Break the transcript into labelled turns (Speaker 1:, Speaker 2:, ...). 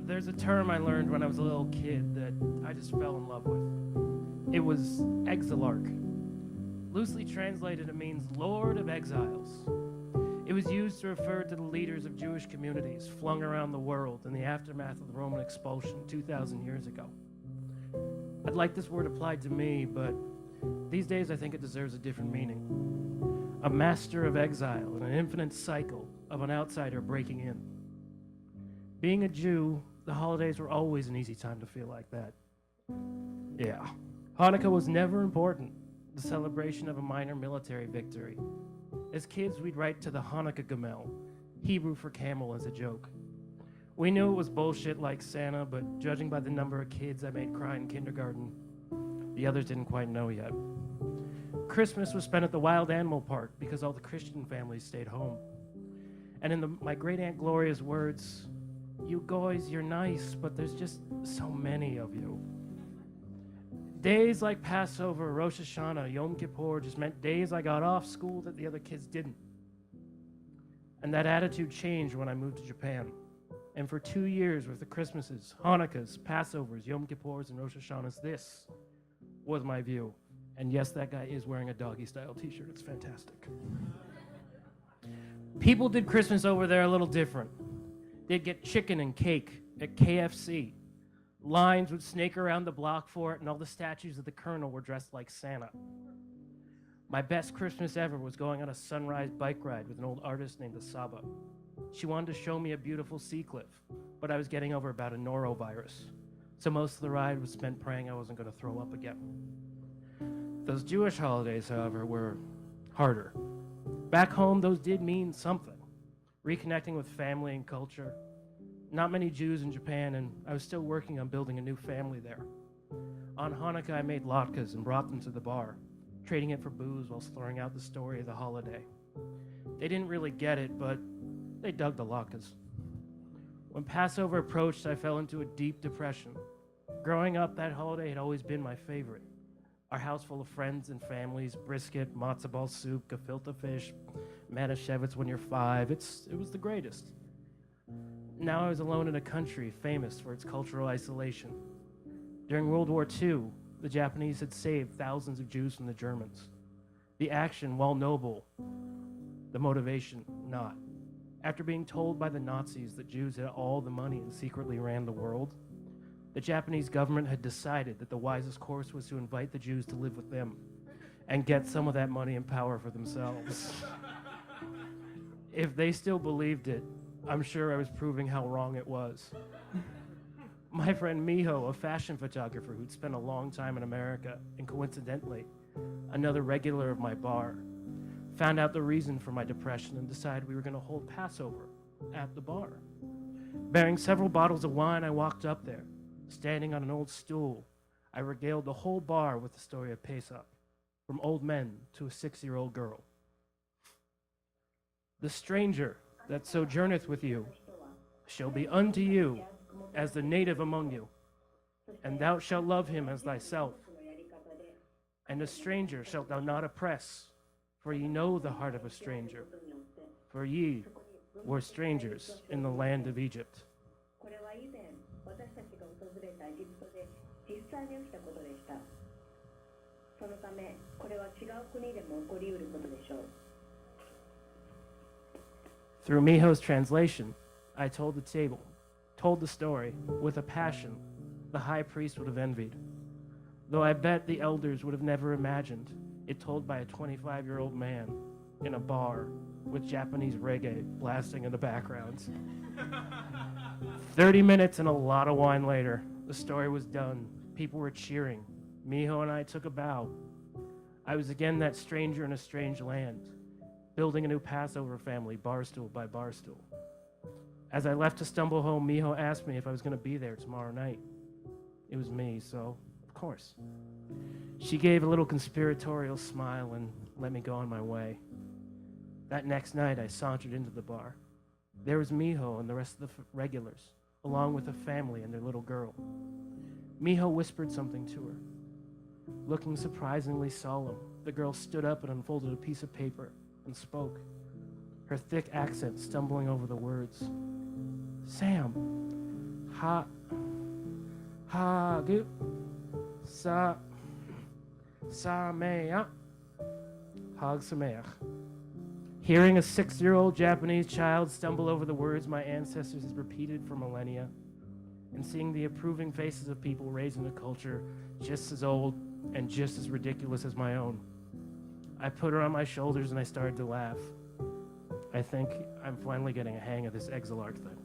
Speaker 1: There's a term I learned when I was a little kid that I just fell in love with. It was exilarch. Loosely translated, it means Lord of Exiles. It was used to refer to the leaders of Jewish communities flung around the world in the aftermath of the Roman expulsion 2,000 years ago. I'd like this word applied to me, but these days I think it deserves a different meaning. A master of exile in an infinite cycle of an outsider breaking in. Being a Jew, the holidays were always an easy time to feel like that. Yeah. Hanukkah was never important, the celebration of a minor military victory. As kids, we'd write to the Hanukkah Gamel, Hebrew for camel, as a joke. We knew it was bullshit like Santa, but judging by the number of kids I made cry in kindergarten, the others didn't quite know yet. Christmas was spent at the Wild Animal Park because all the Christian families stayed home. And in my great Aunt Gloria's words, "You guys, you're nice, but there's just so many of you." Days like Passover, Rosh Hashanah, Yom Kippur just meant days I got off school that the other kids didn't. And that attitude changed when I moved to Japan. And for 2 years with the Christmases, Hanukkahs, Passovers, Yom Kippurs, and Rosh Hashanahs, this was my view. And yes, that guy is wearing a doggy-style t-shirt. It's fantastic. People did Christmas over there a little different. They'd get chicken and cake at KFC. Lines would snake around the block for it, and all the statues of the Colonel were dressed like Santa. My best Christmas ever was going on a sunrise bike ride with an old artist named Asaba. She wanted to show me a beautiful sea cliff, but I was getting over about a norovirus, so most of the ride was spent praying I wasn't going to throw up again. Those Jewish holidays, however, were harder. Back home, those did mean something. Reconnecting with family and culture. Not many Jews in Japan, and I was still working on building a new family there. On Hanukkah, I made latkes and brought them to the bar, trading it for booze while slurring out the story of the holiday. They didn't really get it, but they dug the latkes. When Passover approached, I fell into a deep depression. Growing up, that holiday had always been my favorite. Our house full of friends and families, brisket, matzo ball soup, gefilte fish, manischewitz when you're 5. It was the greatest. Now I was alone in a country famous for its cultural isolation. During World War II, the Japanese had saved thousands of Jews from the Germans. The action, while noble, the motivation, not. After being told by the Nazis that Jews had all the money and secretly ran the world, the Japanese government had decided that the wisest course was to invite the Jews to live with them and get some of that money and power for themselves. If they still believed it, I'm sure I was proving how wrong it was. My friend Miho, a fashion photographer who'd spent a long time in America, and coincidentally, another regular of my bar, found out the reason for my depression and decided we were going to hold Passover at the bar. Bearing several bottles of wine, I walked up there. Standing on an old stool, I regaled the whole bar with the story of Pesach, from old men to a 6-year-old girl. The stranger that sojourneth with you shall be unto you as the native among you, and thou shalt love him as thyself. And a stranger shalt thou not oppress, for ye know the heart of a stranger, for ye were strangers in the land of Egypt.
Speaker 2: これは以前私たちが訪れたエジプトで実際に起きたことでした。そのためこれは違う国でも起こりうることでしょう。
Speaker 1: Through Miho's translation, I told the story with a passion the high priest would have envied, though I bet the elders would have never imagined it told by a 25-year-old man in a bar with Japanese reggae blasting in the background. 30 minutes and a lot of wine later, the story was done. People were cheering. Miho and I took a bow. I was again that stranger in a strange land, building a new Passover family, barstool by barstool. As I left to stumble home, Miho asked me if I was going to be there tomorrow night. It was me, so of course. She gave a little conspiratorial smile and let me go on my way. That next night, I sauntered into the bar. There was Miho and the rest of the regulars, along with a family and their little girl. Miho whispered something to her. Looking surprisingly solemn, the girl stood up and unfolded a piece of paper and spoke, her thick accent stumbling over the words. Sam, Ha. Hagu. Sa. Sameach. Hag Sameach. Hearing a 6-year-old Japanese child stumble over the words my ancestors had repeated for millennia, and seeing the approving faces of people raised in a culture just as old and just as ridiculous as my own, I put her on my shoulders and I started to laugh. I think I'm finally getting a hang of this Exilarch thing.